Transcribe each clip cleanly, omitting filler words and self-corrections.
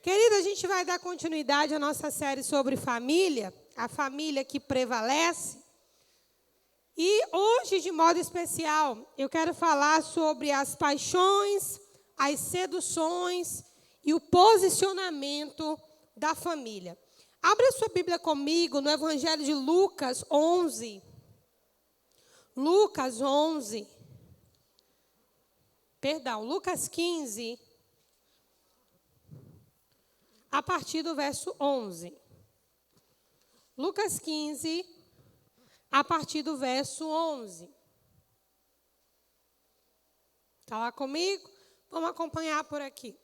Querida, a gente vai dar continuidade à nossa série sobre família, a família que prevalece. E hoje, de modo especial, eu quero falar sobre as paixões, as seduções e o posicionamento da família. Abra sua Bíblia comigo no Evangelho de Lucas 11. Lucas 15. A partir do verso 11. Lucas 15, a partir do verso 11. Está lá comigo? Vamos acompanhar por aqui.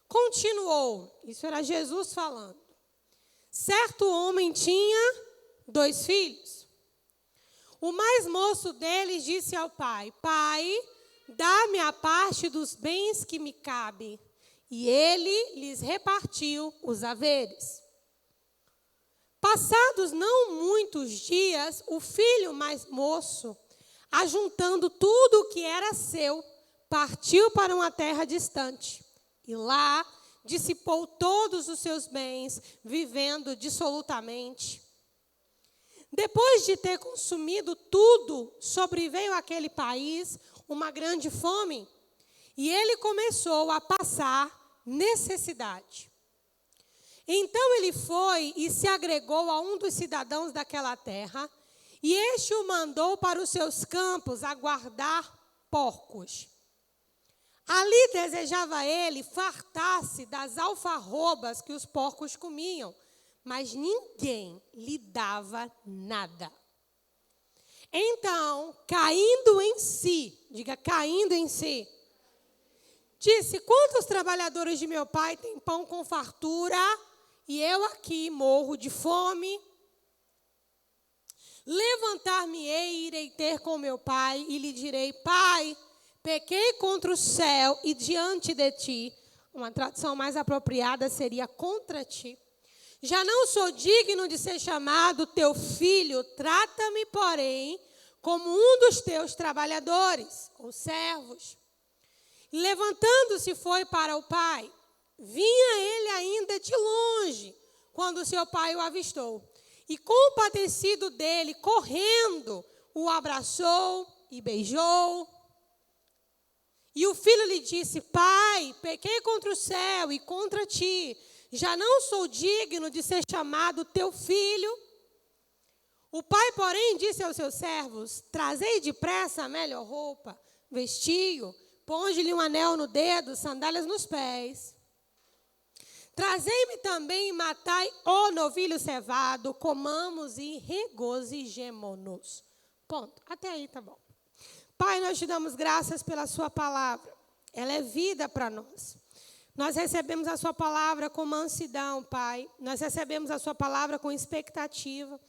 Continuou, isso era Jesus falando. Certo homem tinha 2 filhos. O mais moço deles disse ao pai: Pai, dá-me a parte dos bens que me cabe. E ele lhes repartiu os haveres. Passados não muitos dias, o filho mais moço, ajuntando tudo o que era seu, partiu para uma terra distante. E lá dissipou todos os seus bens, vivendo dissolutamente. Depois de ter consumido tudo, sobreveio àquele país uma grande fome, e ele começou a passar necessidade. Então ele foi e se agregou a um dos cidadãos daquela terra, e este o mandou para os seus campos a guardar porcos. Ali desejava ele fartar-se das alfarrobas que os porcos comiam, mas ninguém lhe dava nada. Então, caindo em si, disse: quantos trabalhadores de meu pai têm pão com fartura, e eu aqui morro de fome? Levantar-me-ei e irei ter com meu pai, e lhe direi: Pai, pequei contra o céu e diante de ti. Uma tradução mais apropriada seria contra ti. Já não sou digno de ser chamado teu filho, trata-me, porém, como um dos teus trabalhadores, ou servos. Levantando-se foi para o pai. Vinha ele ainda de longe, quando seu pai o avistou. E compadecido dele, correndo, o abraçou e beijou. E o filho lhe disse: Pai, pequei contra o céu e contra ti. Já não sou digno de ser chamado teu filho. O pai, porém, disse aos seus servos: Trazei depressa a melhor roupa, vestiu, ponde-lhe um anel no dedo, sandálias nos pés. Trazei-me também e matai o novilho cevado, comamos e regozijemo-nos. Ponto. Até aí tá bom. Pai, nós te damos graças pela sua palavra. Ela é vida para nós. Nós recebemos a sua palavra com mansidão, Pai. Nós recebemos a sua palavra com expectativa.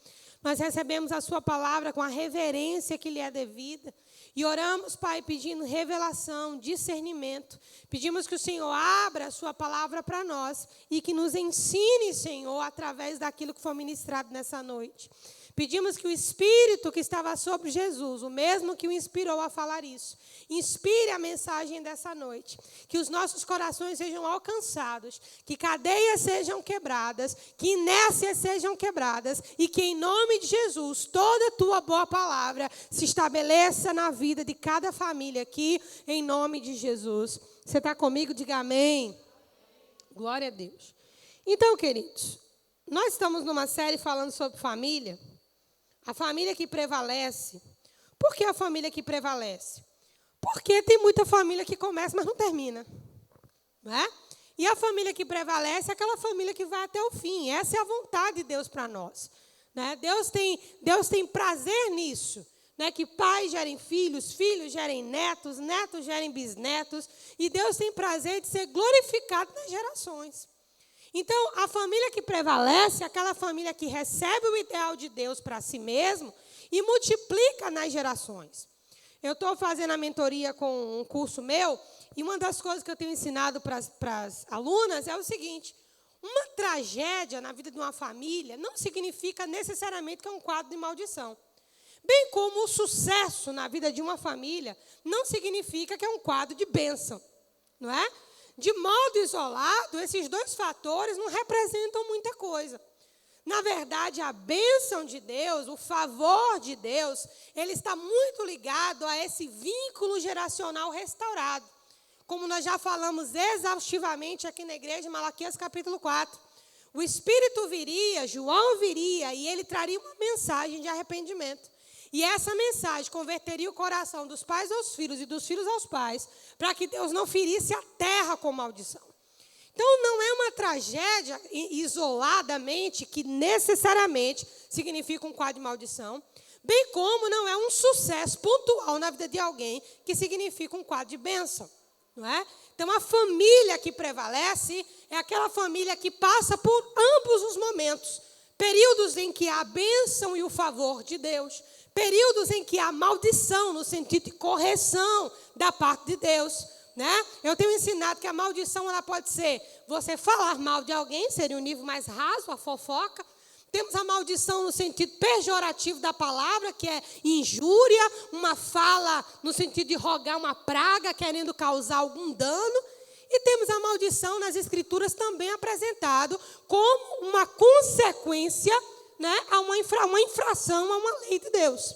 Nós recebemos a sua palavra com a reverência que lhe é devida. E oramos, Pai, pedindo revelação, discernimento. Pedimos que o Senhor abra a sua palavra para nós e que nos ensine, Senhor, através daquilo que foi ministrado nessa noite. Pedimos que o Espírito que estava sobre Jesus, o mesmo que o inspirou a falar isso, inspire a mensagem dessa noite. Que os nossos corações sejam alcançados, que cadeias sejam quebradas, que inércias sejam quebradas e que em nome de Jesus, toda a tua boa palavra se estabeleça na vida de cada família aqui, em nome de Jesus. Você está comigo? Diga amém. Glória a Deus. Então, queridos, nós estamos numa série falando sobre família. A família que prevalece. Por que a família que prevalece? Porque tem muita família que começa, mas não termina. Não é? E a família que prevalece é aquela família que vai até o fim. Essa é a vontade de Deus para nós. Né? Deus tem prazer nisso. Né? Que pais gerem filhos, filhos gerem netos, netos gerem bisnetos. E Deus tem prazer de ser glorificado nas gerações. Então, a família que prevalece é aquela família que recebe o ideal de Deus para si mesmo e multiplica nas gerações. Eu estou fazendo a mentoria com um curso meu e uma das coisas que eu tenho ensinado para as alunas é o seguinte: uma tragédia na vida de uma família não significa necessariamente que é um quadro de maldição. Bem como o sucesso na vida de uma família não significa que é um quadro de bênção, não é? de modo isolado, esses dois fatores não representam muita coisa. Na verdade, a bênção de Deus, o favor de Deus, ele está muito ligado a esse vínculo geracional restaurado. Como nós já falamos exaustivamente aqui na igreja, em Malaquias capítulo 4. O Espírito viria, João viria, e ele traria uma mensagem de arrependimento. E essa mensagem converteria o coração dos pais aos filhos e dos filhos aos pais, para que Deus não ferisse a terra com maldição. Então, não é uma tragédia isoladamente que necessariamente significa um quadro de maldição, bem como não é um sucesso pontual na vida de alguém que significa um quadro de bênção, não é? Então, a família que prevalece é aquela família que passa por ambos os momentos. Períodos em que há a bênção e o favor de Deus. Períodos em que há maldição, no sentido de correção da parte de Deus. Né? Eu tenho ensinado que a maldição ela pode ser você falar mal de alguém, seria um nível mais raso, a fofoca. Temos a maldição no sentido pejorativo da palavra, que é injúria, uma fala no sentido de rogar uma praga, querendo causar algum dano. E temos a maldição nas Escrituras também apresentado como uma consequência, né, a uma infração a uma lei de Deus.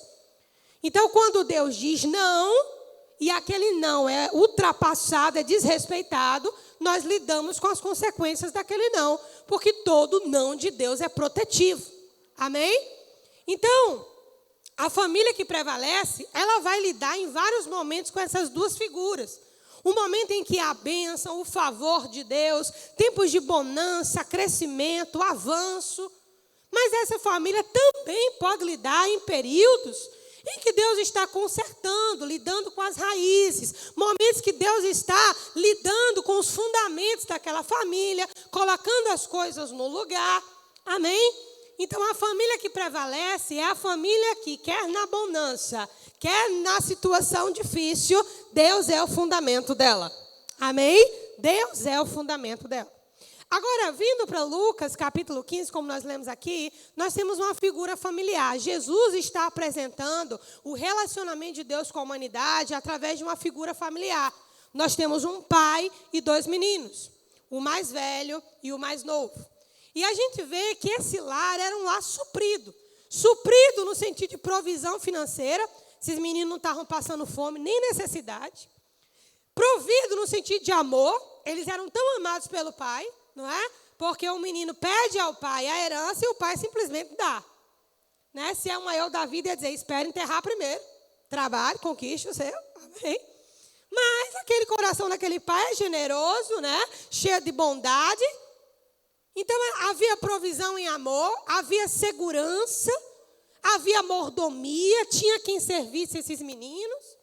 Então, quando Deus diz não, e aquele não é ultrapassado, é desrespeitado, nós lidamos com as consequências daquele não, porque todo não de Deus é protetivo. Amém? Então, a família que prevalece, ela vai lidar em vários momentos com essas duas figuras. O momento em que há a bênção, o favor de Deus, tempos de bonança, crescimento, avanço. Mas essa família também pode lidar em períodos em que Deus está consertando, lidando com as raízes. Momentos que Deus está lidando com os fundamentos daquela família, colocando as coisas no lugar. Amém? Então, a família que prevalece é a família que, quer na bonança, quer na situação difícil, Deus é o fundamento dela. Amém? Deus é o fundamento dela. Agora, vindo para Lucas, capítulo 15, como nós lemos aqui, nós temos uma figura familiar. Jesus está apresentando o relacionamento de Deus com a humanidade através de uma figura familiar. Nós temos um pai e dois meninos, o mais velho e o mais novo. E a gente vê que esse lar era um lar suprido. Suprido no sentido de provisão financeira. Esses meninos não estavam passando fome nem necessidade. Provido no sentido de amor. Eles eram tão amados pelo pai. Não é? Porque o menino pede ao pai a herança e o pai simplesmente dá. Né? Se é um eu da vida, ia dizer, espera enterrar primeiro. Trabalhe, conquiste o seu. Amém? Mas aquele coração daquele pai é generoso, né? Cheio de bondade. Então havia provisão em amor, havia segurança, havia mordomia, tinha quem servisse esses meninos.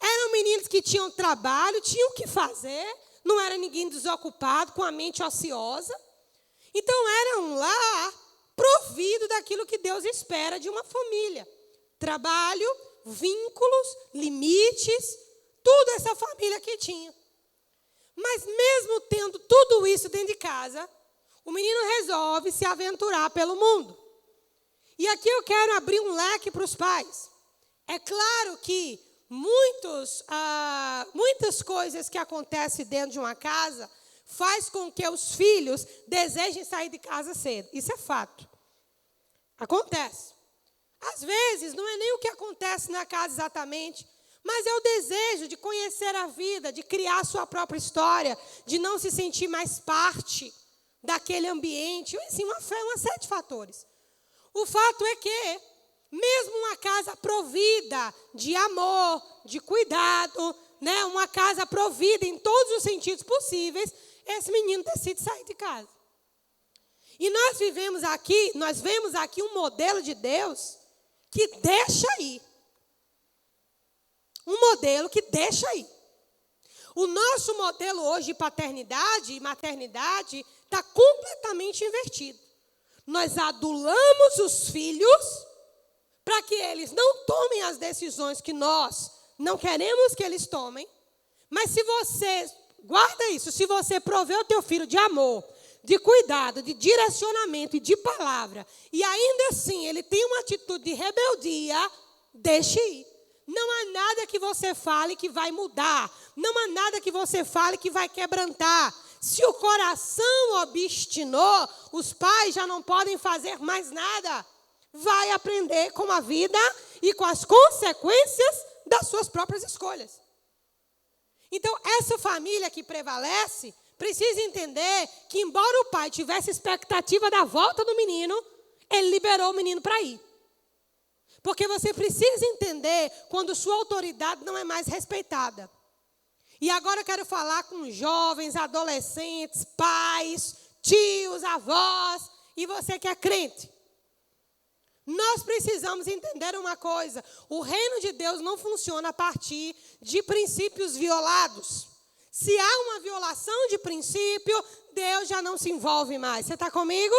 Eram meninos que tinham trabalho, tinham o que fazer. Não era ninguém desocupado, com a mente ociosa. Então, era um lar provido daquilo que Deus espera de uma família. Trabalho, vínculos, limites, tudo essa família que tinha. Mas mesmo tendo tudo isso dentro de casa, o menino resolve se aventurar pelo mundo. E aqui eu quero abrir um leque para os pais. É claro que muitas coisas que acontecem dentro de uma casa faz com que os filhos desejem sair de casa cedo. Isso é fato. Acontece. Às vezes, não é nem o que acontece na casa exatamente, mas é o desejo de conhecer a vida, de criar a sua própria história, de não se sentir mais parte daquele ambiente. Assim, uma série de fatores. O fato é que mesmo uma casa provida de amor, de cuidado, né, uma casa provida em todos os sentidos possíveis, esse menino decide sair de casa. E nós vemos aqui um modelo de Deus que deixa ir. Um modelo que deixa ir. O nosso modelo hoje de paternidade e maternidade está completamente invertido. Nós adulamos os filhos para que eles não tomem as decisões que nós não queremos que eles tomem. Mas se você, guarda isso, se você prover o teu filho de amor, de cuidado, de direcionamento e de palavra, e ainda assim ele tem uma atitude de rebeldia, deixe ir. Não há nada que você fale que vai mudar. Não há nada que você fale que vai quebrantar. Se o coração obstinou, os pais já não podem fazer mais nada. Vai aprender com a vida e com as consequências das suas próprias escolhas. Então, essa família que prevalece precisa entender que, embora o pai tivesse expectativa da volta do menino, ele liberou o menino para ir. Porque você precisa entender quando sua autoridade não é mais respeitada. E agora eu quero falar com jovens, adolescentes, pais, tios, avós, e você que é crente. Nós precisamos entender uma coisa: o reino de Deus não funciona a partir de princípios violados. Se há uma violação de princípio, Deus já não se envolve mais. Você está comigo?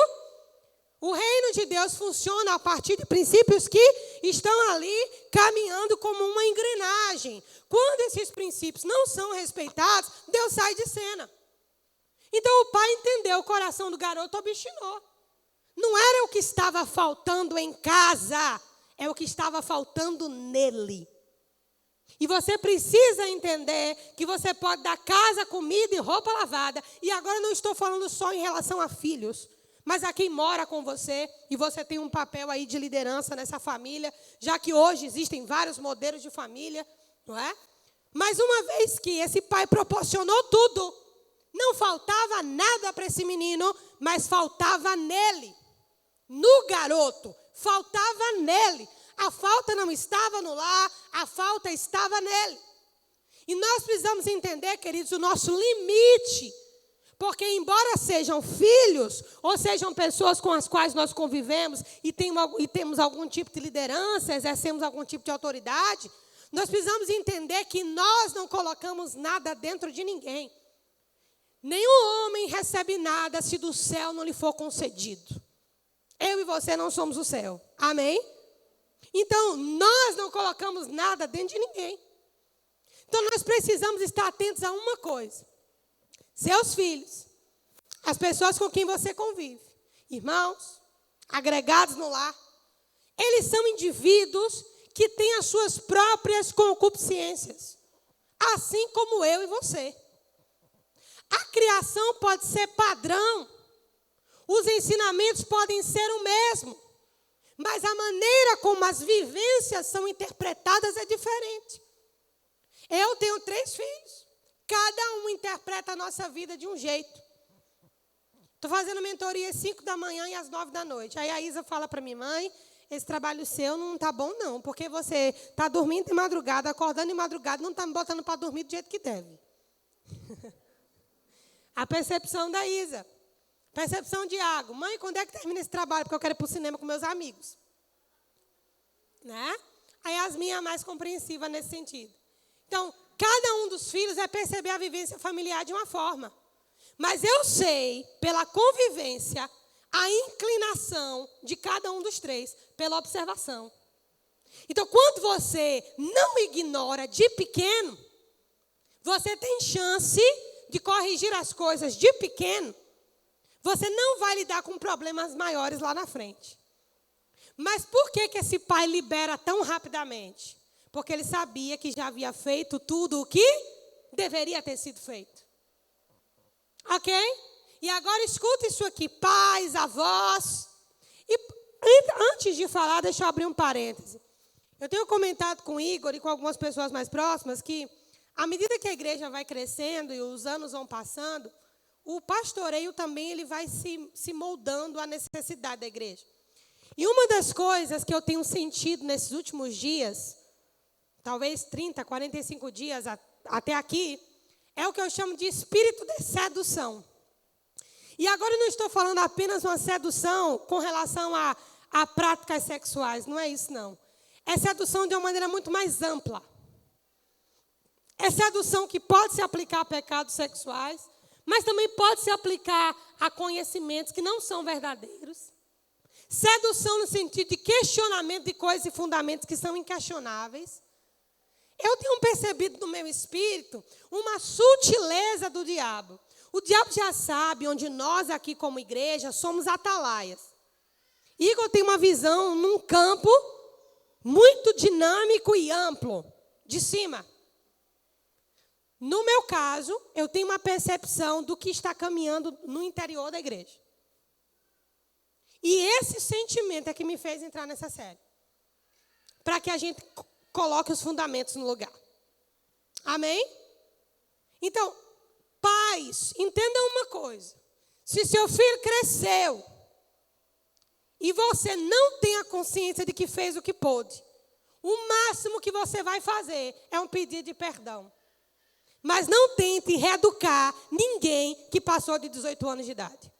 O reino de Deus funciona a partir de princípios que estão ali caminhando como uma engrenagem. Quando esses princípios não são respeitados, Deus sai de cena. Então o pai entendeu, o coração do garoto obstinou. Não era o que estava faltando em casa, é o que estava faltando nele. E você precisa entender que você pode dar casa, comida e roupa lavada. E agora não estou falando só em relação a filhos, mas a quem mora com você. E você tem um papel aí de liderança nessa família, já que hoje existem vários modelos de família, não é? Mas uma vez que esse pai proporcionou tudo, não faltava nada para esse menino, mas faltava nele. No garoto, faltava nele. A falta não estava no lar, a falta estava nele. E nós precisamos entender, queridos, o nosso limite. Porque embora sejam filhos, ou sejam pessoas com as quais nós convivemos e temos algum tipo de liderança, exercemos algum tipo de autoridade, nós precisamos entender que nós não colocamos nada dentro de ninguém. Nenhum homem recebe nada se do céu não lhe for concedido. Eu e você não somos o céu. Amém? Então, nós não colocamos nada dentro de ninguém. Então, nós precisamos estar atentos a uma coisa. Seus filhos, as pessoas com quem você convive, irmãos, agregados no lar, eles são indivíduos que têm as suas próprias concupiscências, assim como eu e você. A criação pode ser padrão, os ensinamentos podem ser o mesmo, mas a maneira como as vivências são interpretadas é diferente. Eu tenho 3 filhos. Cada um interpreta a nossa vida de um jeito. Estou fazendo mentoria às 5 da manhã e às 9 da noite. Aí a Isa fala para minha mãe, esse trabalho seu não está bom não, porque você está dormindo de madrugada, acordando de madrugada, não está me botando para dormir do jeito que deve. A percepção da Isa. Percepção de Iago. Mãe, quando é que termina esse trabalho? Porque eu quero ir para o cinema com meus amigos. Né? Aí as minhas mais compreensivas nesse sentido. Então, cada um dos filhos vai perceber a vivência familiar de uma forma. Mas eu sei, pela convivência, a inclinação de cada um dos 3, pela observação. Então, quando você não ignora de pequeno, você tem chance de corrigir as coisas de pequeno. Você não vai lidar com problemas maiores lá na frente. Mas por que esse pai libera tão rapidamente? Porque ele sabia que já havia feito tudo o que deveria ter sido feito. Ok? E agora escuta isso aqui, pais, avós. E antes de falar, deixa eu abrir um parêntese. Eu tenho comentado com o Igor e com algumas pessoas mais próximas que, à medida que a igreja vai crescendo e os anos vão passando, o pastoreio também ele vai se moldando à necessidade da igreja. E uma das coisas que eu tenho sentido nesses últimos dias, talvez 30, 45 dias até aqui, é o que eu chamo de espírito de sedução. E agora eu não estou falando apenas uma sedução com relação a práticas sexuais, não é isso não. É sedução de uma maneira muito mais ampla. É sedução que pode se aplicar a pecados sexuais, mas também pode se aplicar a conhecimentos que não são verdadeiros. Sedução no sentido de questionamento de coisas e fundamentos que são inquestionáveis. Eu tenho percebido no meu espírito uma sutileza do diabo. O diabo já sabe onde nós aqui como igreja somos atalaias. Igor tem uma visão num campo muito dinâmico e amplo, de cima. No meu caso, eu tenho uma percepção do que está caminhando no interior da igreja. E esse sentimento é que me fez entrar nessa série. Para que a gente coloque os fundamentos no lugar. Amém? Então, pais, entendam uma coisa. Se seu filho cresceu e você não tem a consciência de que fez o que pôde, o máximo que você vai fazer é um pedido de perdão. Mas não tente reeducar ninguém que passou de 18 anos de idade.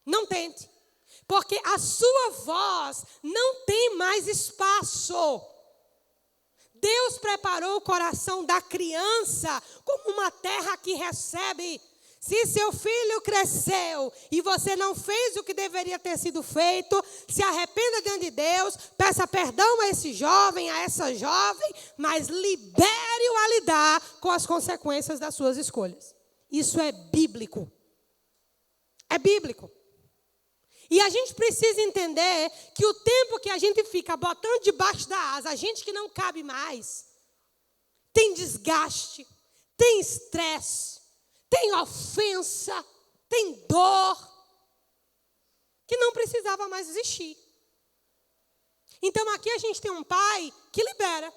Não tente. Porque a sua voz não tem mais espaço. Deus preparou o coração da criança como uma terra que recebe. Se seu filho cresceu e você não fez o que deveria ter sido feito, se arrependa diante de Deus, peça perdão a esse jovem, a essa jovem, mas libere-o a lidar com as consequências das suas escolhas. Isso é bíblico. É bíblico. E a gente precisa entender que o tempo que a gente fica botando debaixo da asa, a gente que não cabe mais, tem desgaste, tem estresse, tem ofensa, tem dor, que não precisava mais existir. Então aqui a gente tem um pai que libera,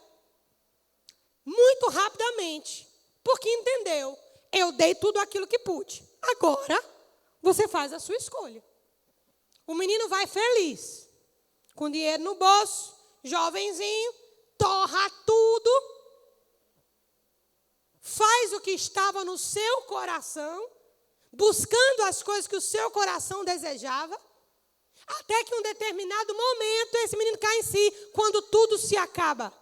muito rapidamente, porque entendeu, eu dei tudo aquilo que pude, agora você faz a sua escolha. O menino vai feliz, com dinheiro no bolso, jovenzinho, torra tudo, faz o que estava no seu coração, buscando as coisas que o seu coração desejava, até que em um determinado momento esse menino cai em si, quando tudo se acaba.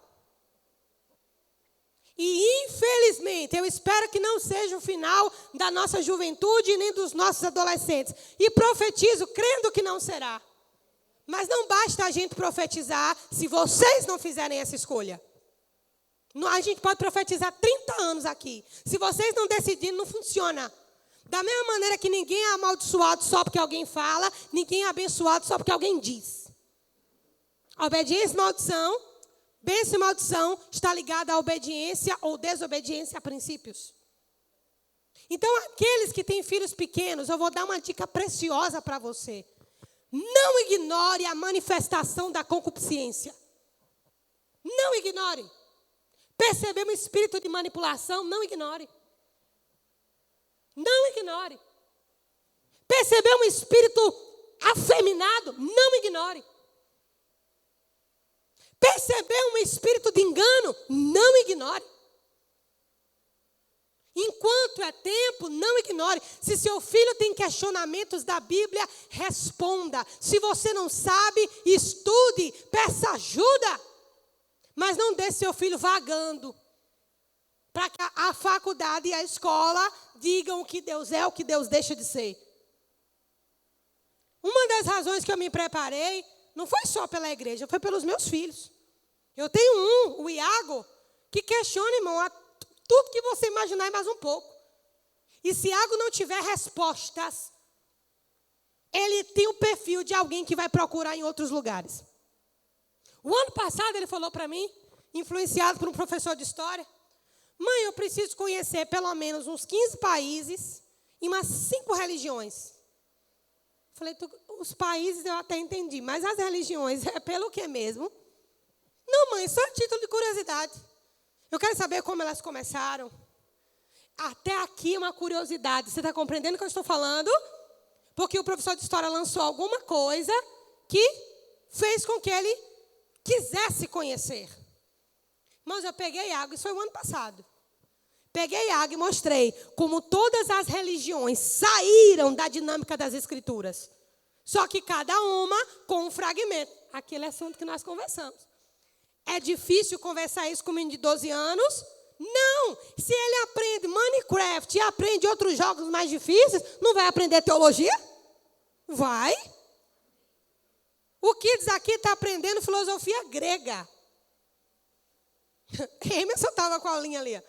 E infelizmente, eu espero que não seja o final da nossa juventude nem dos nossos adolescentes. E profetizo, crendo que não será. Mas não basta a gente profetizar se vocês não fizerem essa escolha. A gente pode profetizar 30 anos aqui. Se vocês não decidirem, não funciona. Da mesma maneira que ninguém é amaldiçoado só porque alguém fala, ninguém é abençoado só porque alguém diz. Obediência e maldição. Bênção e maldição está ligada à obediência ou desobediência a princípios. Então, aqueles que têm filhos pequenos, eu vou dar uma dica preciosa para você. Não ignore a manifestação da concupiscência. Não ignore. Percebeu um espírito de manipulação? Não ignore. Não ignore. Percebeu um espírito afeminado? Não ignore. Percebeu um espírito de engano? Não ignore. Enquanto é tempo, não ignore. Se seu filho tem questionamentos da Bíblia, responda. Se você não sabe, estude, peça ajuda. Mas não deixe seu filho vagando. Para que a faculdade e a escola digam o que Deus é, o que Deus deixa de ser. Uma das razões que eu me preparei não foi só pela igreja, foi pelos meus filhos. Eu tenho o Iago, que questiona, irmão, tudo que você imaginar e mais um pouco. E se Iago não tiver respostas, ele tem o perfil de alguém que vai procurar em outros lugares. O ano passado ele falou para mim, influenciado por um professor de história, mãe, eu preciso conhecer pelo menos uns 15 países e umas 5 religiões. Falei, os países eu até entendi, mas as religiões é pelo que mesmo? Não, mãe, só a título de curiosidade. Eu quero saber como elas começaram. Até aqui uma curiosidade. Você está compreendendo o que eu estou falando? Porque o professor de história lançou alguma coisa que fez com que ele quisesse conhecer. Mas eu peguei Iago, isso foi o ano passado. Peguei Iago e mostrei como todas as religiões saíram da dinâmica das Escrituras. Só que cada uma com um fragmento. Aquele assunto que nós conversamos. É difícil conversar isso com um menino de 12 anos? Não. Se ele aprende Minecraft e aprende outros jogos mais difíceis, não vai aprender teologia? Vai. O Kids aqui está aprendendo filosofia grega. Emerson estava com a linha ali.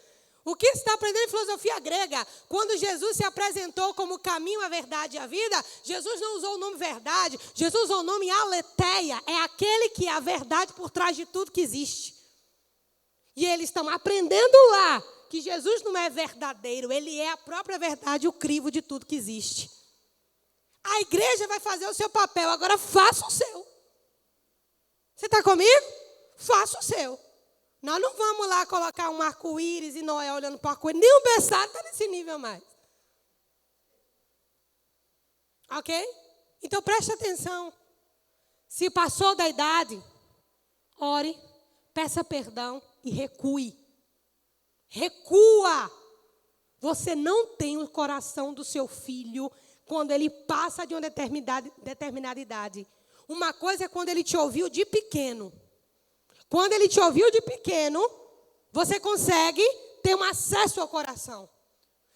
O que está aprendendo em filosofia grega? Quando Jesus se apresentou como o caminho, a verdade e a vida, Jesus não usou o nome verdade, Jesus usou o nome aletheia. É aquele que é a verdade por trás de tudo que existe. E eles estão aprendendo lá que Jesus não é verdadeiro, ele é a própria verdade, o crivo de tudo que existe. A igreja vai fazer o seu papel, agora faça o seu. Você está comigo? Faça o seu. Nós não vamos lá colocar um arco-íris e Noé olhando para o arco-íris. Nem o berçário está nesse nível mais. Ok? Então preste atenção. Se passou da idade, ore, peça perdão e recue. Recua. Você não tem o coração do seu filho quando ele passa de uma determinada idade. Uma coisa é quando ele te ouviu de pequeno. Quando ele te ouviu de pequeno, você consegue ter um acesso ao coração.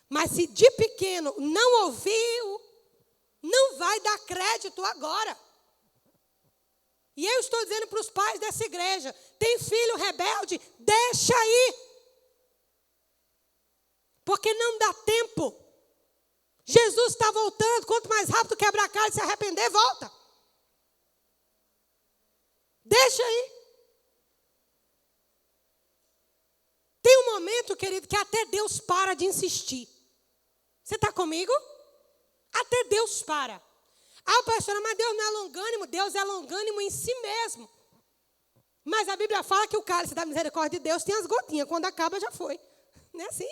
Mas se de pequeno não ouviu, não vai dar crédito agora. E eu estou dizendo para os pais dessa igreja, tem filho rebelde, deixa aí. Porque não dá tempo. Jesus está voltando, quanto mais rápido quebrar a cara e se arrepender, volta. Deixa aí. Tem um momento, querido, que até Deus para de insistir. Você está comigo? Até Deus para. Ah, pastora, mas Deus não é longânimo. Deus é longânimo em si mesmo. Mas a Bíblia fala que o cálice da misericórdia de Deus tem as gotinhas. Quando acaba, já foi. Não é assim?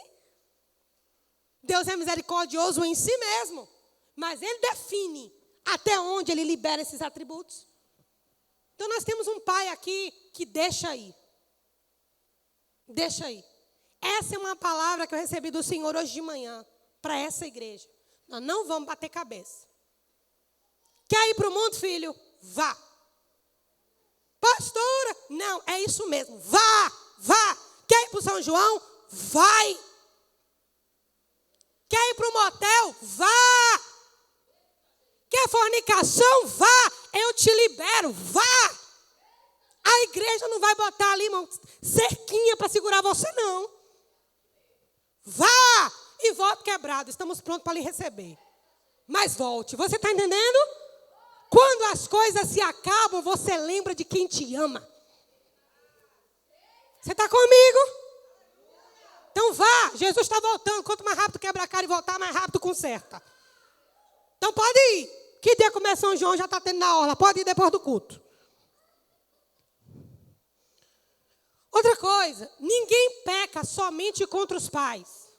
Deus é misericordioso em si mesmo. Mas Ele define até onde Ele libera esses atributos. Então, nós temos um pai aqui que deixa aí. Deixa aí. Essa é uma palavra que eu recebi do Senhor hoje de manhã para essa igreja. Nós não vamos bater cabeça. Quer ir para o mundo, filho? Vá. Pastora? Não, é isso mesmo. Vá, vá. Quer ir para o São João? Vai. Quer ir para o motel? Vá. Quer fornicação? Vá. Eu te libero. Vá. A igreja não vai botar ali, irmão, cerquinha para segurar você, não. Vá e volte quebrado. Estamos prontos para lhe receber. Mas volte. Você está entendendo? Quando as coisas se acabam, você lembra de quem te ama. Você está comigo? Então vá. Jesus está voltando. Quanto mais rápido quebra a cara e voltar, mais rápido conserta. Então pode ir. Que dia começa São João, já está tendo na orla. Pode ir depois do culto. Outra coisa, ninguém peca somente contra os pais.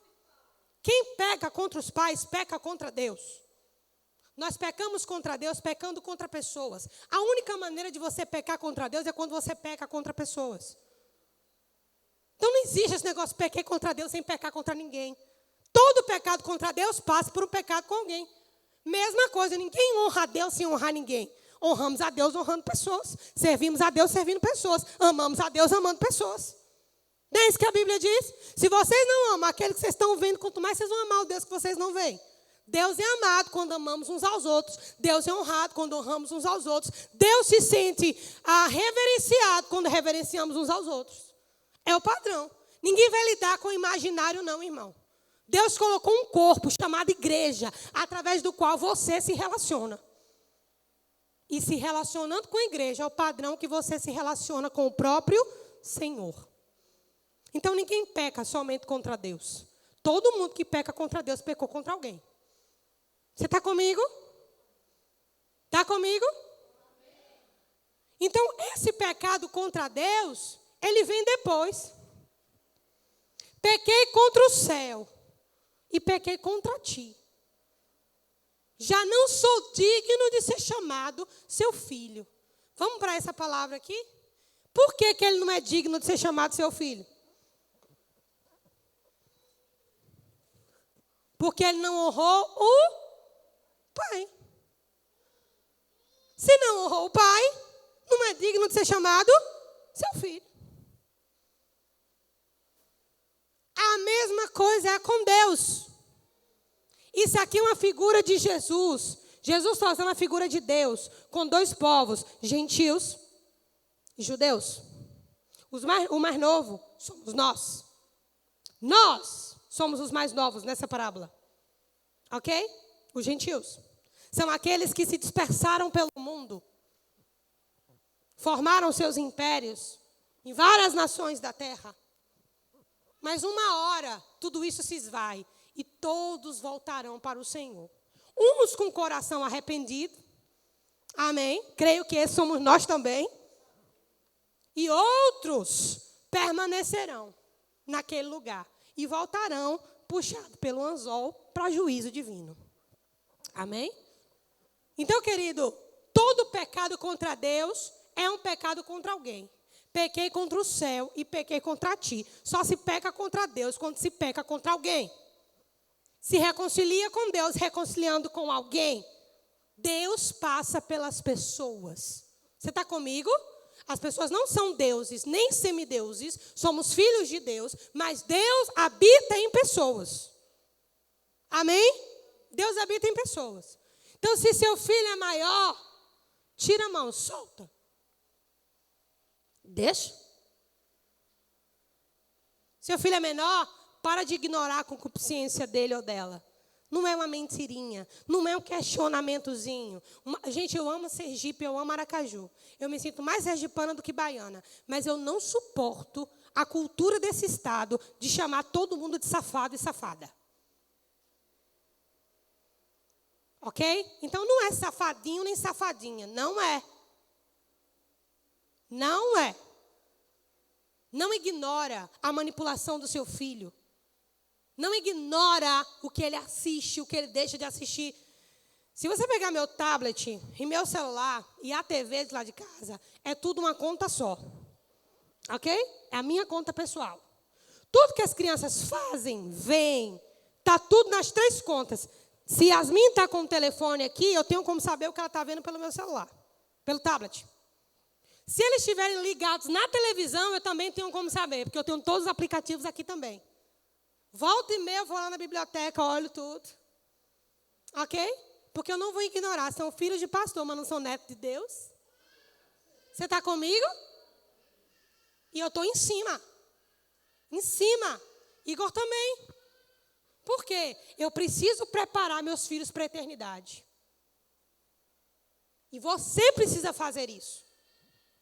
Quem peca contra os pais, peca contra Deus. Nós pecamos contra Deus, pecando contra pessoas. A única maneira de você pecar contra Deus é quando você peca contra pessoas. Então não existe esse negócio de pecar contra Deus sem pecar contra ninguém. Todo pecado contra Deus passa por um pecado com alguém. Mesma coisa, ninguém honra a Deus sem honrar ninguém. Honramos a Deus honrando pessoas. Servimos a Deus servindo pessoas. Amamos a Deus amando pessoas. Não é isso que a Bíblia diz? Se vocês não amam aquele que vocês estão vendo, quanto mais vocês vão amar o Deus que vocês não veem. Deus é amado quando amamos uns aos outros. Deus é honrado quando honramos uns aos outros. Deus se sente reverenciado quando reverenciamos uns aos outros. É o padrão. Ninguém vai lidar com o imaginário não, irmão. Deus colocou um corpo chamado igreja, através do qual você se relaciona. E se relacionando com a igreja é o padrão que você se relaciona com o próprio Senhor. Então ninguém peca somente contra Deus. Todo mundo que peca contra Deus pecou contra alguém. Você está comigo? Está comigo? Então esse pecado contra Deus, ele vem depois. Pequei contra o céu e pequei contra ti. Já não sou digno de ser chamado seu filho. Vamos para essa palavra aqui? Por que ele não é digno de ser chamado seu filho? Porque ele não honrou o pai. Se não honrou o pai, não é digno de ser chamado seu filho. A mesma coisa é com Deus. Isso aqui é uma figura de Jesus. Jesus está usando a figura de Deus com dois povos, gentios e judeus. O mais novo somos nós. Nós somos os mais novos nessa parábola. Ok? Os gentios. São aqueles que se dispersaram pelo mundo. Formaram seus impérios em várias nações da terra. Mas uma hora, tudo isso se esvai. E todos voltarão para o Senhor. Uns com o coração arrependido. Amém? Creio que esses somos nós também. E outros permanecerão naquele lugar. E voltarão puxados pelo anzol para juízo divino. Amém? Então, querido, todo pecado contra Deus é um pecado contra alguém. Pequei contra o céu e pequei contra ti. Só se peca contra Deus quando se peca contra alguém. Se reconcilia com Deus, reconciliando com alguém. Deus passa pelas pessoas. Você está comigo? As pessoas não são deuses, nem semideuses. Somos filhos de Deus, mas Deus habita em pessoas. Amém? Deus habita em pessoas. Então, se seu filho é maior, tira a mão, solta. Deixa. Seu filho é menor, para de ignorar a concupiscência dele ou dela. Não é uma mentirinha, não é um questionamentozinho. Gente, eu amo Sergipe, eu amo Aracaju. Eu me sinto mais sergipana do que baiana. Mas eu não suporto a cultura desse estado de chamar todo mundo de safado e safada. Ok? Então não é safadinho nem safadinha. Não é. Não é. Não ignora a manipulação do seu filho. Não ignora o que ele assiste, o que ele deixa de assistir. Se você pegar meu tablet e meu celular e a TV de lá de casa, é tudo uma conta só. Ok? É a minha conta pessoal. Tudo que as crianças fazem, veem, está tudo nas 3 contas. Se Yasmin está com o telefone aqui, eu tenho como saber o que ela está vendo pelo meu celular, pelo tablet. Se eles estiverem ligados na televisão, eu também tenho como saber, porque eu tenho todos os aplicativos aqui também. Volta e meia, eu vou lá na biblioteca, olho tudo. Ok? Porque eu não vou ignorar. São filhos de pastor, mas não são netos de Deus. Você está comigo? E eu estou em cima. Em cima. Igor também. Por quê? Eu preciso preparar meus filhos para a eternidade. E você precisa fazer isso.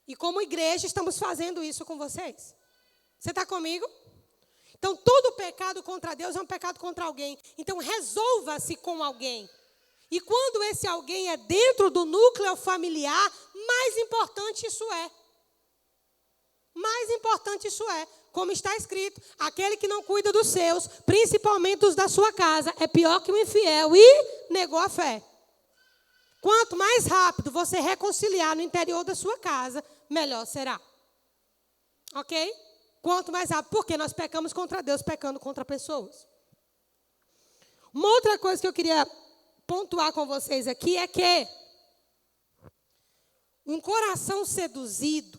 E como igreja, estamos fazendo isso com vocês. Você está comigo? Então, todo pecado contra Deus é um pecado contra alguém. Então, resolva-se com alguém. E quando esse alguém é dentro do núcleo familiar, mais importante isso é. Mais importante isso é. Como está escrito, aquele que não cuida dos seus, principalmente os da sua casa, é pior que o infiel e negou a fé. Quanto mais rápido você reconciliar no interior da sua casa, melhor será. Ok? Quanto mais rápido, porque nós pecamos contra Deus, pecando contra pessoas. Uma outra coisa que eu queria pontuar com vocês aqui é que um coração seduzido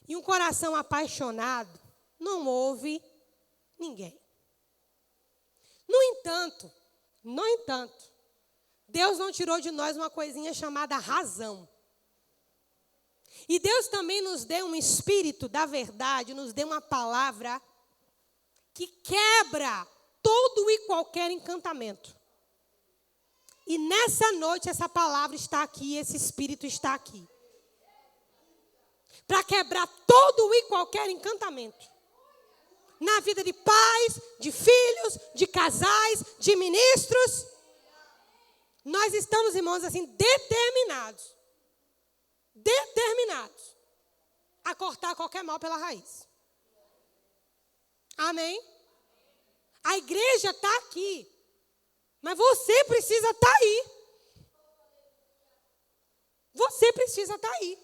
e um coração apaixonado não ouve ninguém. No entanto, Deus não tirou de nós uma coisinha chamada razão. E Deus também nos deu um espírito da verdade, nos deu uma palavra que quebra todo e qualquer encantamento. E nessa noite essa palavra está aqui, esse espírito está aqui. Para quebrar todo e qualquer encantamento. Na vida de pais, de filhos, de casais, de ministros. Nós estamos, irmãos, assim, determinados a cortar qualquer mal pela raiz. Amém? A igreja está aqui, mas você precisa estar aí. Você precisa estar aí.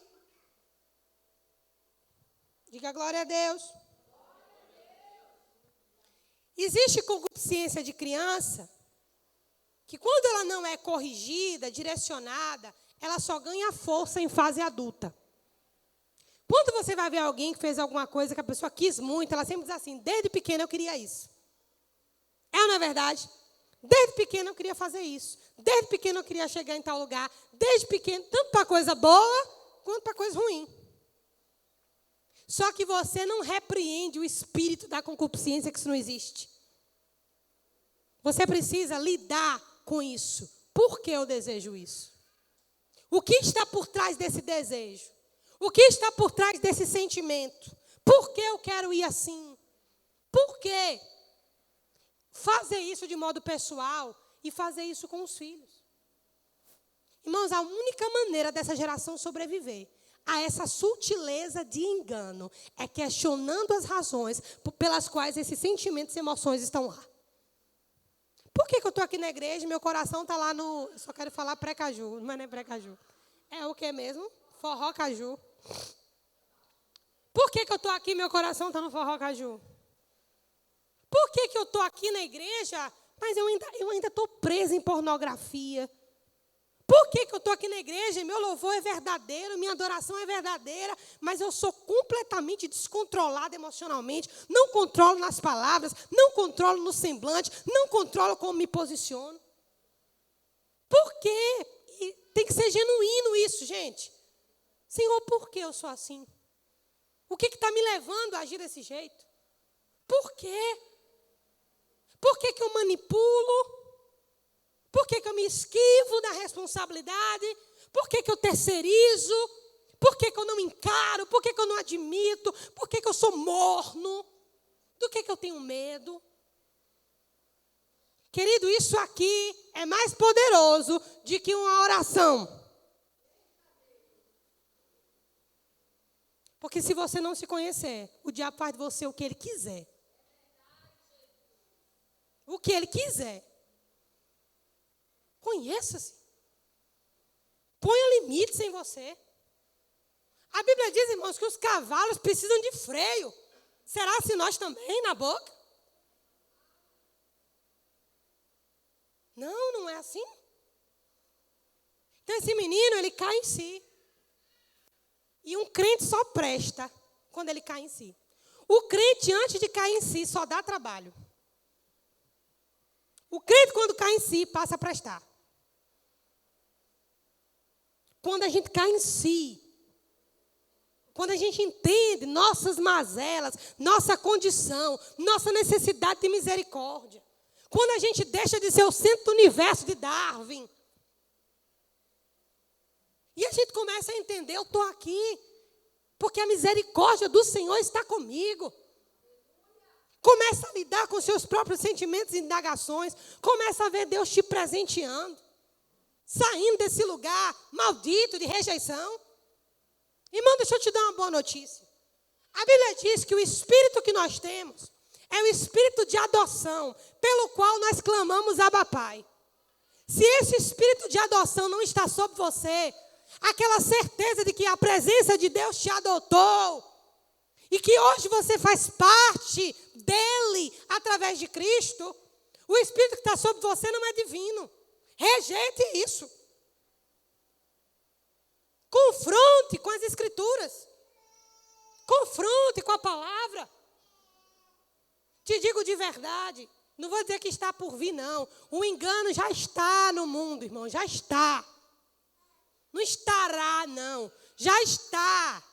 Diga glória a Deus. Existe concupiscência de criança que quando ela não é corrigida, direcionada, ela só ganha força em fase adulta. Quando você vai ver alguém que fez alguma coisa que a pessoa quis muito, ela sempre diz assim, desde pequena eu queria isso. É ou não é verdade? Desde pequena eu queria fazer isso. Desde pequena eu queria chegar em tal lugar. Desde pequeno, tanto para coisa boa, quanto para coisa ruim. Só que você não repreende o espírito da concupiscência, que isso não existe. Você precisa lidar com isso. Por que eu desejo isso? O que está por trás desse desejo? O que está por trás desse sentimento? Por que eu quero ir assim? Por quê? Fazer isso de modo pessoal e fazer isso com os filhos. Irmãos, a única maneira dessa geração sobreviver a essa sutileza de engano é questionando as razões pelas quais esses sentimentos e emoções estão lá. Por que eu estou aqui na igreja e meu coração está lá no... Eu só quero falar pré-caju, mas não é pré-caju. É o que mesmo? Forró-caju. Por que eu estou aqui e meu coração está no forró-caju? Por que eu estou aqui na igreja, mas eu ainda estou presa em pornografia? Por que eu estou aqui na igreja e meu louvor é verdadeiro, minha adoração é verdadeira, mas eu sou completamente descontrolada emocionalmente, não controlo nas palavras, não controlo no semblante, não controlo como me posiciono? Por quê? E tem que ser genuíno isso, gente. Senhor, por que eu sou assim? O que está me levando a agir desse jeito? Por quê? Por que eu manipulo? Por que eu me esquivo da responsabilidade? Por que eu terceirizo? Por que eu não encaro? Por que eu não admito? Por que eu sou morno? Do que eu tenho medo? Querido, isso aqui é mais poderoso do que uma oração. Porque se você não se conhecer, o diabo faz de você o que ele quiser. O que ele quiser. Conheça-se. Ponha limites em você. A Bíblia diz, irmãos, que os cavalos precisam de freio. Será se nós também na boca? Não, não é assim. Então esse menino, ele cai em si. E um crente só presta quando ele cai em si. O crente, antes de cair em si, só dá trabalho. O crente, quando cai em si, passa a prestar. Quando a gente cai em si, quando a gente entende nossas mazelas, nossa condição, nossa necessidade de misericórdia, quando a gente deixa de ser o centro do universo de Darwin, e a gente começa a entender, eu estou aqui, porque a misericórdia do Senhor está comigo. Começa a lidar com seus próprios sentimentos e indagações, começa a ver Deus te presenteando, saindo desse lugar maldito de rejeição. Irmão, deixa eu te dar uma boa notícia. A Bíblia diz que o espírito que nós temos é o espírito de adoção, pelo qual nós clamamos Abba Pai. Se esse espírito de adoção não está sobre você, aquela certeza de que a presença de Deus te adotou, e que hoje você faz parte dele através de Cristo, o espírito que está sobre você não é divino. Rejeite isso. Confronte com as Escrituras. Confronte com a palavra. Te digo de verdade, não vou dizer que está por vir, não. O engano já está no mundo, irmão, já está. Não estará, não. Já está.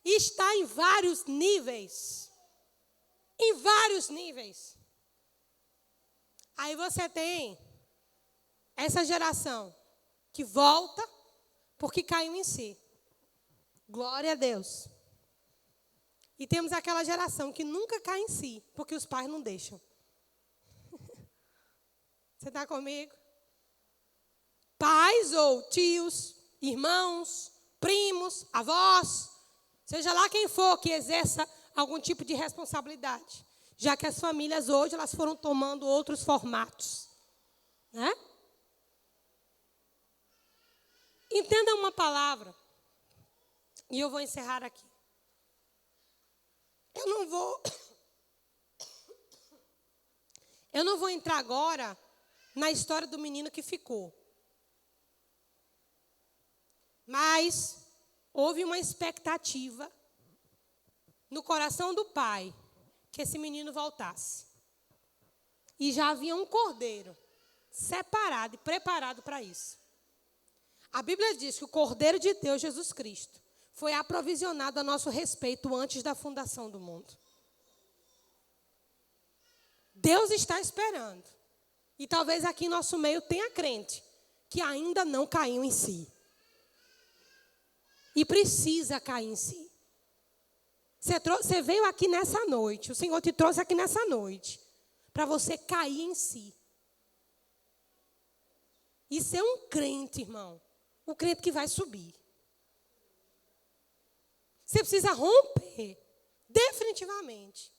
E está em vários níveis. Em vários níveis. Aí você tem essa geração que volta porque caiu em si. Glória a Deus. E temos aquela geração que nunca cai em si, porque os pais não deixam. Você está comigo? Pais ou tios, irmãos, primos, avós, seja lá quem for que exerça algum tipo de responsabilidade. Já que as famílias hoje elas foram tomando outros formatos. Né? Entenda uma palavra. E eu vou encerrar aqui. Eu não vou entrar agora na história do menino que ficou. Mas houve uma expectativa no coração do pai que esse menino voltasse. E já havia um cordeiro separado e preparado para isso. A Bíblia diz que o Cordeiro de Deus, Jesus Cristo, foi aprovisionado a nosso respeito antes da fundação do mundo. Deus está esperando. E talvez aqui em nosso meio tenha crente que ainda não caiu em si. E precisa cair em si. Você veio aqui nessa noite, o Senhor te trouxe aqui nessa noite, para você cair em si. E ser um crente, irmão, um crente que vai subir. Você precisa romper, definitivamente,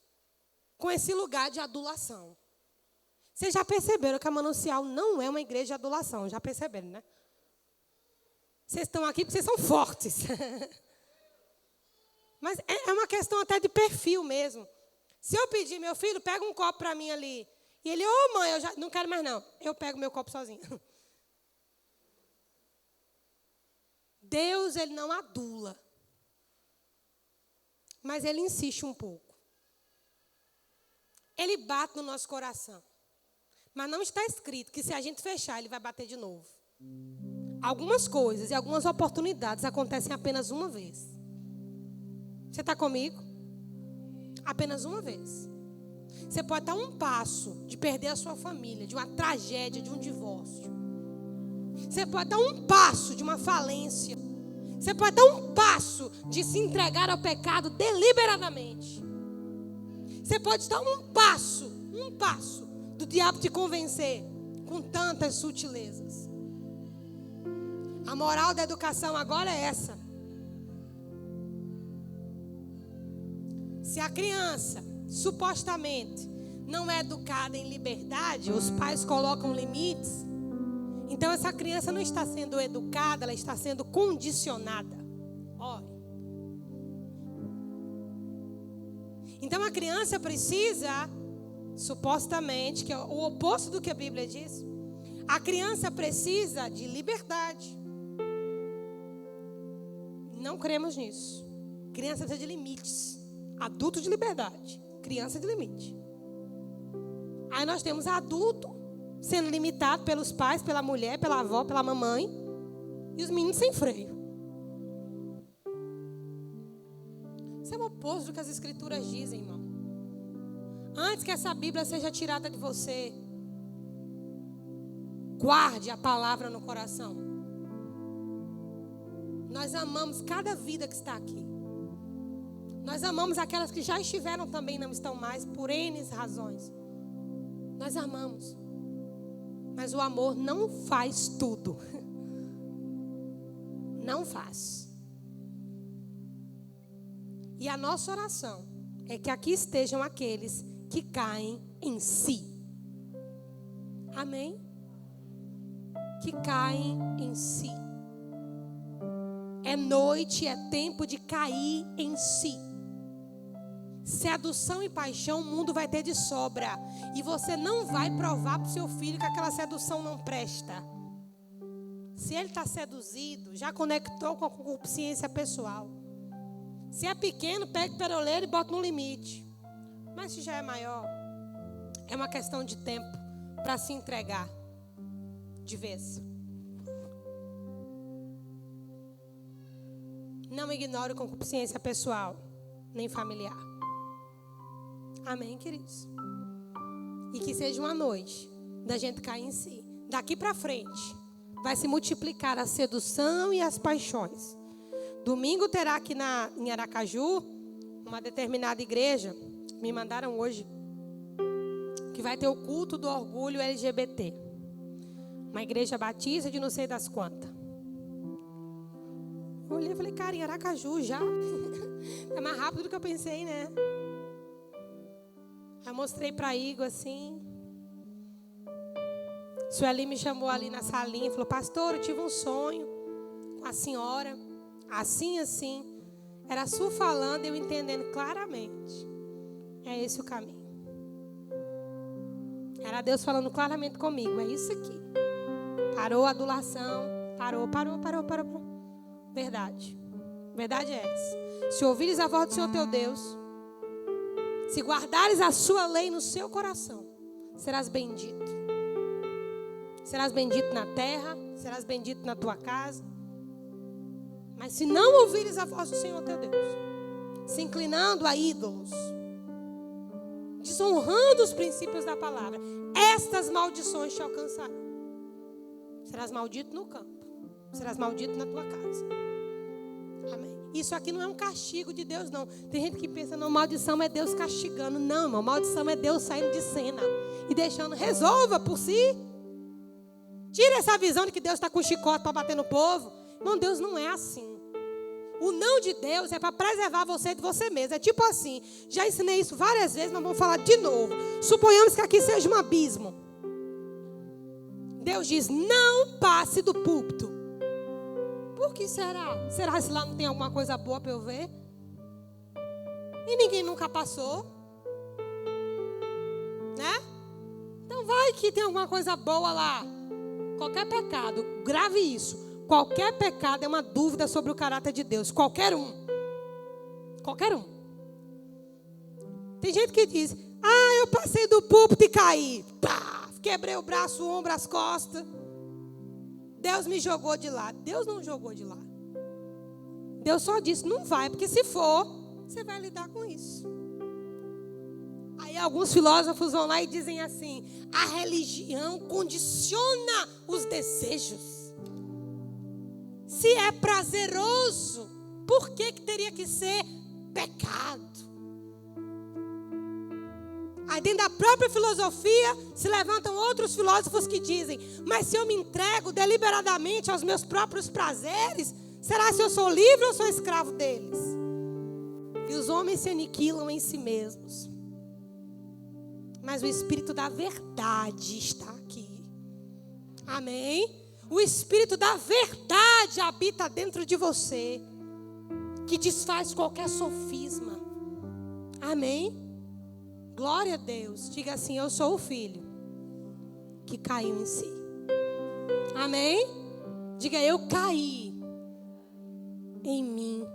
com esse lugar de adulação. Vocês já perceberam que a Manancial não é uma igreja de adulação, já perceberam, né? Vocês estão aqui porque vocês são fortes. Mas é uma questão até de perfil mesmo. Se eu pedir, meu filho, pega um copo para mim ali. E ele, mãe, eu já não quero mais não. Eu pego meu copo sozinho. Deus, ele não adula. Mas ele insiste um pouco. Ele bate no nosso coração. Mas não está escrito que se a gente fechar, ele vai bater de novo. Algumas coisas e algumas oportunidades acontecem apenas uma vez. Você está comigo? Apenas uma vez. Você pode estar a um passo de perder a sua família, de uma tragédia, de um divórcio. Você pode estar a um passo de uma falência. Você pode estar a um passo de se entregar ao pecado deliberadamente. Você pode estar a um passo do diabo te convencer com tantas sutilezas. A moral da educação agora é essa. Se a criança, supostamente, não é educada em liberdade, os pais colocam limites, então essa criança não está sendo educada, ela está sendo condicionada. Olha. Então a criança precisa, supostamente, que é o oposto do que a Bíblia diz, a criança precisa de liberdade. Não cremos nisso. Criança precisa de limites. Adulto de liberdade, criança de limite. Aí nós temos adulto sendo limitado pelos pais, pela mulher, pela avó, pela mamãe. E os meninos sem freio. Isso é o oposto do que as escrituras dizem, irmão. Antes que essa Bíblia seja tirada de você, guarde a palavra no coração. Nós amamos cada vida que está aqui. Nós amamos aquelas que já estiveram também, não estão mais, por N razões. Nós amamos. Mas o amor não faz tudo. Não faz. E a nossa oração é que aqui estejam aqueles que caem em si. Amém? Que caem em si. É noite, é tempo de cair em si. Sedução e paixão o mundo vai ter de sobra. E você não vai provar para o seu filho que aquela sedução não presta. Se ele está seduzido, já conectou com a concupiscência pessoal. Se é pequeno, pega o peroleiro e bota no limite. Mas se já é maior, é uma questão de tempo para se entregar de vez. Não ignore a concupiscência pessoal, nem familiar. Amém, queridos? E que seja uma noite da gente cair em si. Daqui para frente, vai se multiplicar a sedução e as paixões. Domingo terá aqui em Aracaju, uma determinada igreja, me mandaram hoje, que vai ter o culto do orgulho LGBT. Uma igreja batista de não sei das quantas. Eu olhei e falei, cara, em Aracaju já. É mais rápido do que eu pensei, né? Eu mostrei para Igor assim. Sueli me chamou ali na salinha e falou, pastor, eu tive um sonho com a senhora. Assim. Era a Su falando e eu entendendo claramente. É esse o caminho. Era Deus falando claramente comigo. É isso aqui. Parou a adulação. Parou. Verdade. Verdade é essa. Se ouvires a voz do Senhor teu Deus, se guardares a sua lei no seu coração, serás bendito. Serás bendito na terra, serás bendito na tua casa. Mas se não ouvires a voz do Senhor teu Deus, se inclinando a ídolos, desonrando os princípios da palavra, estas maldições te alcançarão. Serás maldito no campo, serás maldito na tua casa. Amém. Isso aqui não é um castigo de Deus, não. Tem gente que pensa, não, maldição é Deus castigando. Não, irmão, maldição é Deus saindo de cena e deixando, resolva por si. Tira essa visão de que Deus está com chicote para bater no povo. Irmão, Deus não é assim. O não de Deus é para preservar você de você mesmo. É tipo assim, já ensinei isso várias vezes, mas vamos falar de novo. Suponhamos que aqui seja um abismo. Deus diz, não passe do púlpito. Por que será? Será que lá não tem alguma coisa boa para eu ver? E ninguém nunca passou. Né? Então vai que tem alguma coisa boa lá. Qualquer pecado, grave isso. Qualquer pecado é uma dúvida sobre o caráter de Deus. Qualquer um. Qualquer um. Tem gente que diz, eu passei do púlpito e caí. Pá, quebrei o braço, o ombro, as costas. Deus me jogou de lá. Deus não jogou de lá. Deus só disse, não vai, porque se for, você vai lidar com isso. Aí alguns filósofos vão lá e dizem assim, a religião condiciona os desejos. Se é prazeroso, por que teria que ser pecado? Aí dentro da própria filosofia se levantam outros filósofos que dizem, mas se eu me entrego deliberadamente aos meus próprios prazeres, será se eu sou livre ou sou escravo deles? E os homens se aniquilam em si mesmos. Mas o Espírito da verdade está aqui. Amém? O Espírito da verdade habita dentro de você, que desfaz qualquer sofisma. Amém? Glória a Deus. Diga assim, eu sou o filho que caiu em si. Amém? Diga, eu caí em mim.